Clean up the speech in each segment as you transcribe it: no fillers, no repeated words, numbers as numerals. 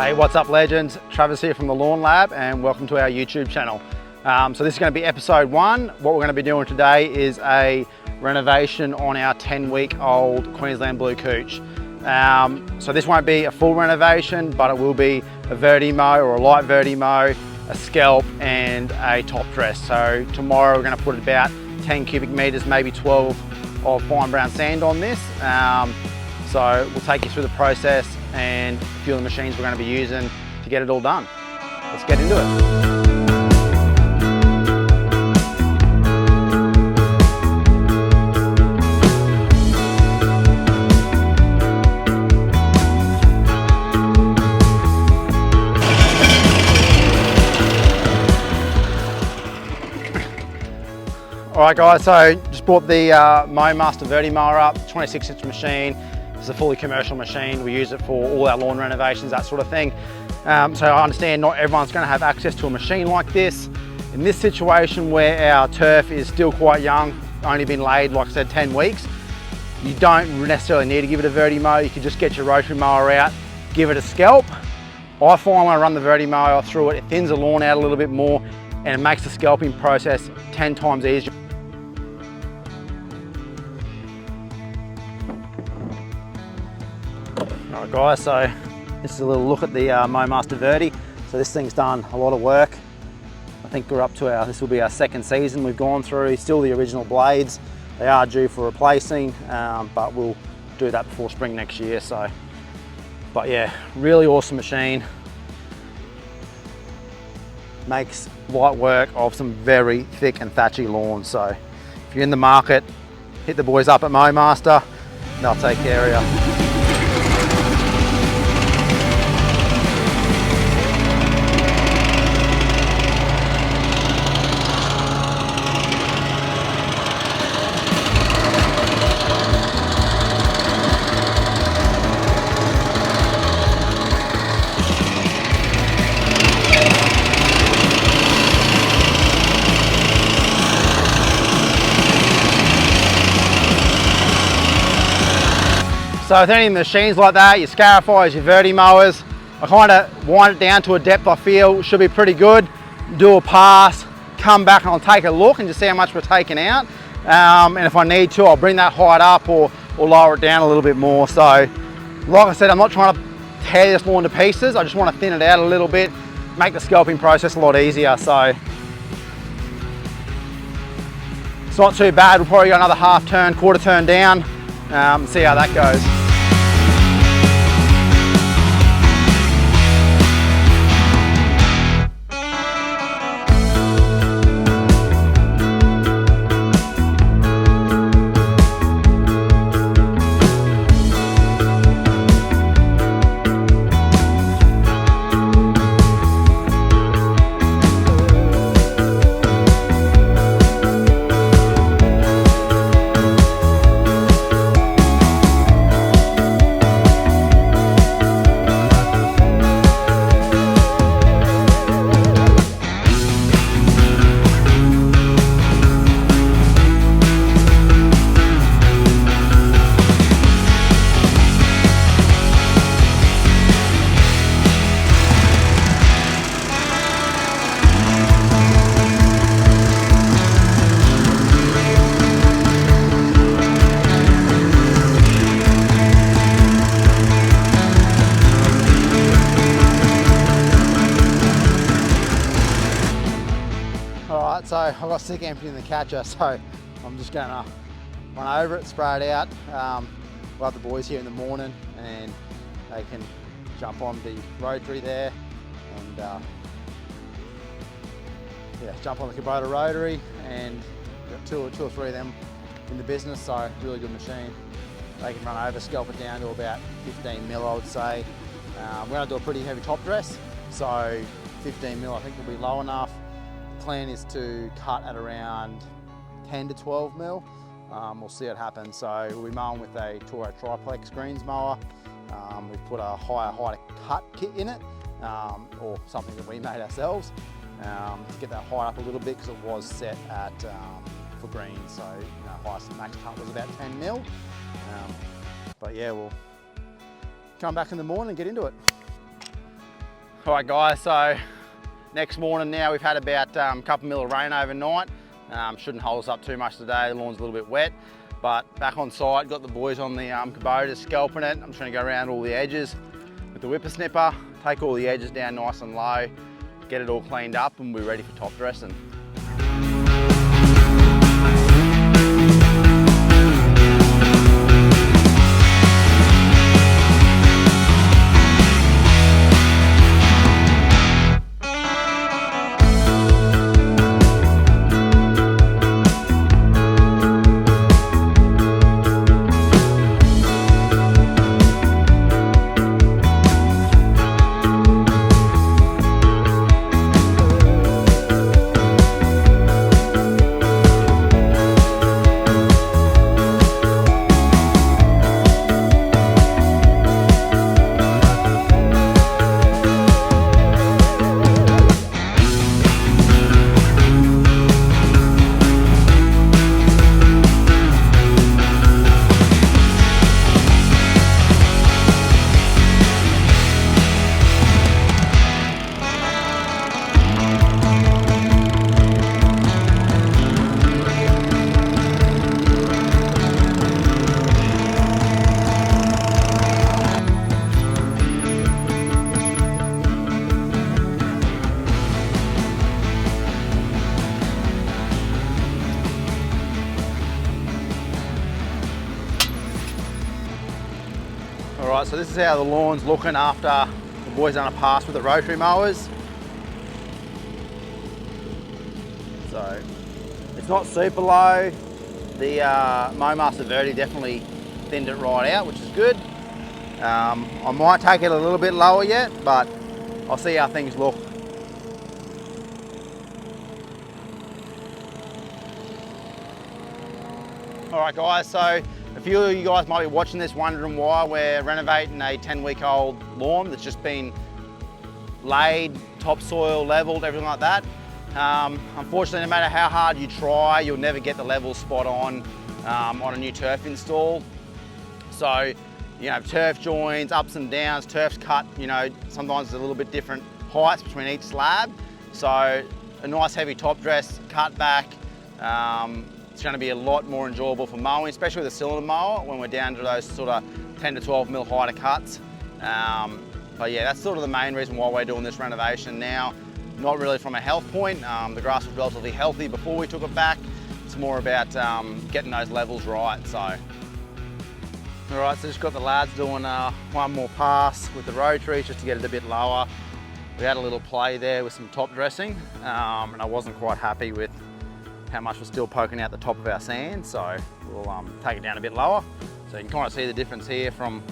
Hey, what's up legends? Travis here from the Lawn Lab and welcome to our YouTube channel. So this is going to be episode 1. What we're going to be doing today is a renovation on our 10-week-old Queensland Blue Cooch. So this won't be a full renovation, but it will be a Verdimow or a light Verdimow, a scalp and a top dress. So tomorrow we're going to put about 10 cubic metres, maybe 12 of fine brown sand on this. So we'll take you through the process and a few of the machines we're going to be using to get it all done. Let's get into it. Alright guys, so just bought the MowMaster Verdimower up, 26-inch machine. It's a fully commercial machine. We use it for all our lawn renovations, that sort of thing. So I understand not everyone's going to have access to a machine like this. In this situation where our turf is still quite young, only been laid, like I said, 10 weeks, you don't necessarily need to give it a Verdimow. You can just get your rotary mower out, give it a scalp. I find when I run the Verdimower through it, it thins the lawn out a little bit more and it makes the scalping process 10 times easier. Alright guys, so this is a little look at the MowMaster Verdi. So this thing's done a lot of work. I think we're up to this will be our second season we've gone through. Still the original blades. They are due for replacing, but we'll do that before spring next year. So, but yeah, really awesome machine. Makes light work of some very thick and thatchy lawns. So if you're in the market, hit the boys up at MowMaster and they'll take care of you. So with any machines like that, your Scarifiers, your Verdimowers, I kind of wind it down to a depth I feel should be pretty good. Do a pass, come back and I'll take a look and just see how much we're taking out. And if I need to, I'll bring that height up or lower it down a little bit more. So like I said, I'm not trying to tear this lawn to pieces. I just want to thin it out a little bit, make the scalping process a lot easier. So it's not too bad. We'll probably go another half turn, quarter turn down, see how that goes. So I got sick emptying the catcher, so I'm just going to run over it, spray it out. We'll have the boys here in the morning and they can jump on the rotary there and yeah, jump on the Kubota rotary, and we've got two or three of them in the business, so really good machine. They can run over, scalp it down to about 15 mil, I would say. We're going to do a pretty heavy top dress, so 15 mil I think will be low enough. The plan is to cut at around 10 to 12 mil. We'll see what happens. So we'll be mowing with a Toro Triplex greens mower. We've put a higher height cut kit in it, or something that we made ourselves. To get that height up a little bit because it was set at for greens, so highest max cut was about 10 mil. But yeah, we'll come back in the morning and get into it. All right guys, so next morning now we've had about a couple mil of rain overnight. Shouldn't hold us up too much today, the lawn's a little bit wet. But back on site, got the boys on the Kubota scalping it. I'm just going to go around all the edges with the whippersnipper, take all the edges down nice and low, get it all cleaned up and we're ready for top dressing. Alright, so this is how the lawn's looking after the boys done a pass with the rotary mowers. So, it's not super low. The Mowmaster Verdi definitely thinned it right out, which is good. I might take it a little bit lower yet, but I'll see how things look. Alright guys, so a few of you guys might be watching this wondering why we're renovating a 10-week-old lawn that's just been laid, topsoil, leveled, everything like that. Unfortunately, no matter how hard you try, you'll never get the level spot on a new turf install. So, you know, turf joins, ups and downs, turf's cut, you know, sometimes there's a little bit different heights between each slab. So a nice heavy top dress, cut back, it's going to be a lot more enjoyable for mowing, especially with a cylinder mower when we're down to those sort of 10 to 12 mil height of cuts. But yeah, that's sort of the main reason why we're doing this renovation now. Not really from a health point. The grass was relatively healthy before we took it back. It's more about getting those levels right. So, all right, so just got the lads doing one more pass with the rotary just to get it a bit lower. We had a little play there with some top dressing, and I wasn't quite happy with how much was still poking out the top of our sand, so we'll take it down a bit lower. So you can kind of see the difference here from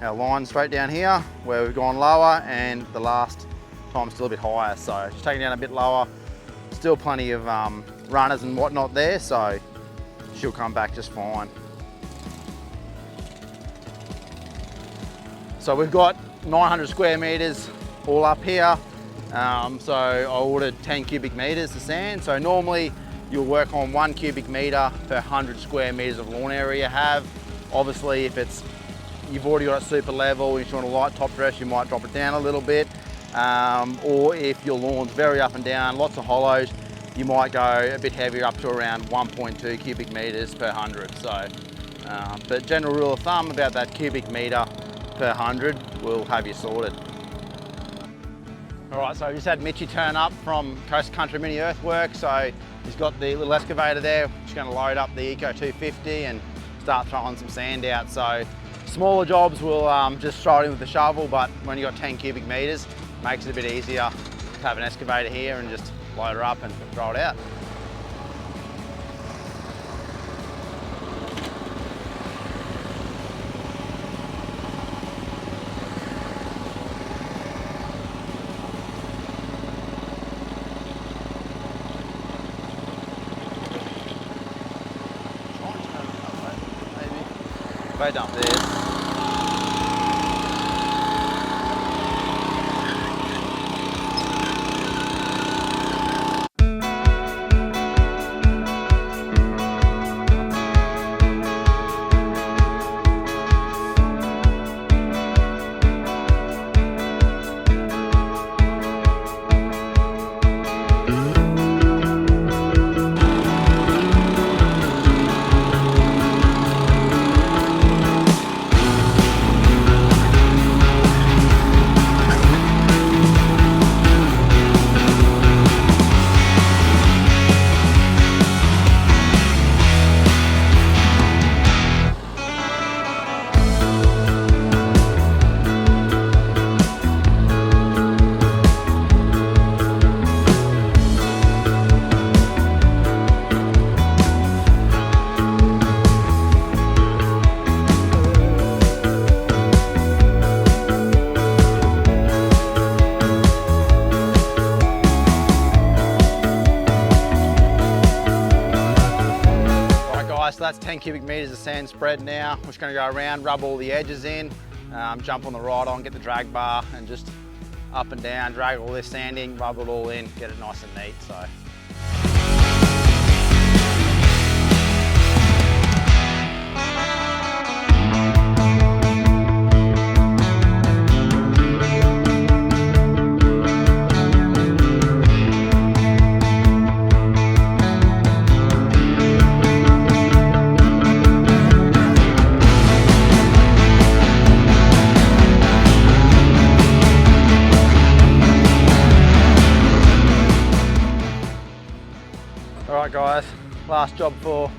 our line straight down here, where we've gone lower, and the last time still a bit higher. So just taking it down a bit lower, still plenty of runners and whatnot there, so she'll come back just fine. So we've got 900 square meters all up here. So I ordered 10 cubic meters of sand. So normally you'll work on 1 cubic meter per 100 square meters of lawn area you have. Obviously, if you've already got it super level, you're doing a light top dress, you might drop it down a little bit. Or if your lawn's very up and down, lots of hollows, you might go a bit heavier up to around 1.2 cubic meters per 100. So, but general rule of thumb, about that cubic meter per 100 will have you sorted. All right, so we just had Mitchie turn up from Coast Country Mini Earthworks. So he's got the little excavator there, just going to load up the Eco 250 and start throwing some sand out. So smaller jobs we'll just throw it in with the shovel, but when you've got 10 cubic meters, it makes it a bit easier to have an excavator here and just load her up and throw it out. Right down there. that's 10 cubic meters of sand spread now. We're just gonna go around, rub all the edges in, jump on the ride on, get the drag bar, and just up and down, drag all this sand in, rub it all in, get it nice and neat. So. Alright guys, last job for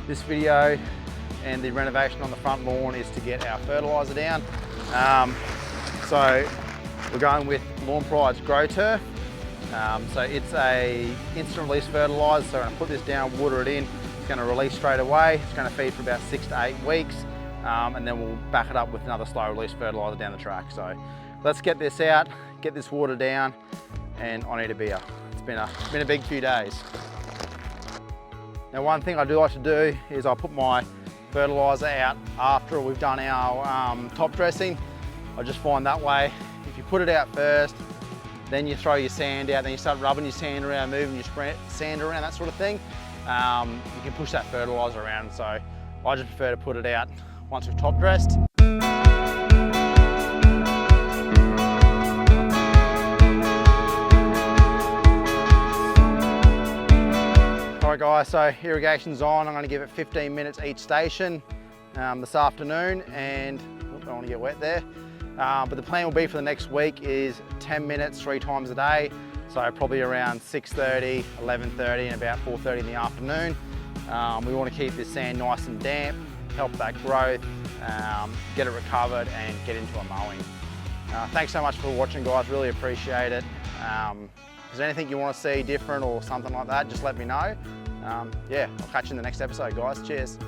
this video and the renovation on the front lawn is to get our fertiliser down. So we're going with Lawn Pride's Grow Turf. So it's a instant release fertiliser, so I'm going to put this down, water it in, it's going to release straight away, it's going to feed for about 6 to 8 weeks, and then we'll back it up with another slow release fertiliser down the track. So let's get this out, get this water down, and I need a beer. It's been a big few days. Now one thing I do like to do is I'll put my fertiliser out after we've done our top dressing. I just find that way, if you put it out first, then you throw your sand out, then you start rubbing your sand around, moving your sand around, that sort of thing, you can push that fertiliser around. So I just prefer to put it out once we've top dressed. Alright guys, so irrigation's on. I'm going to give it 15 minutes each station this afternoon, and I don't want to get wet there. But the plan will be for the next week is 10 minutes 3 times a day, so probably around 6:30, 11:30 and about 4:30 in the afternoon. We want to keep this sand nice and damp, help that growth, get it recovered and get into a mowing. Thanks so much for watching guys, really appreciate it. If there's anything you want to see different or something like that, just let me know. Yeah, I'll catch you in the next episode guys, cheers.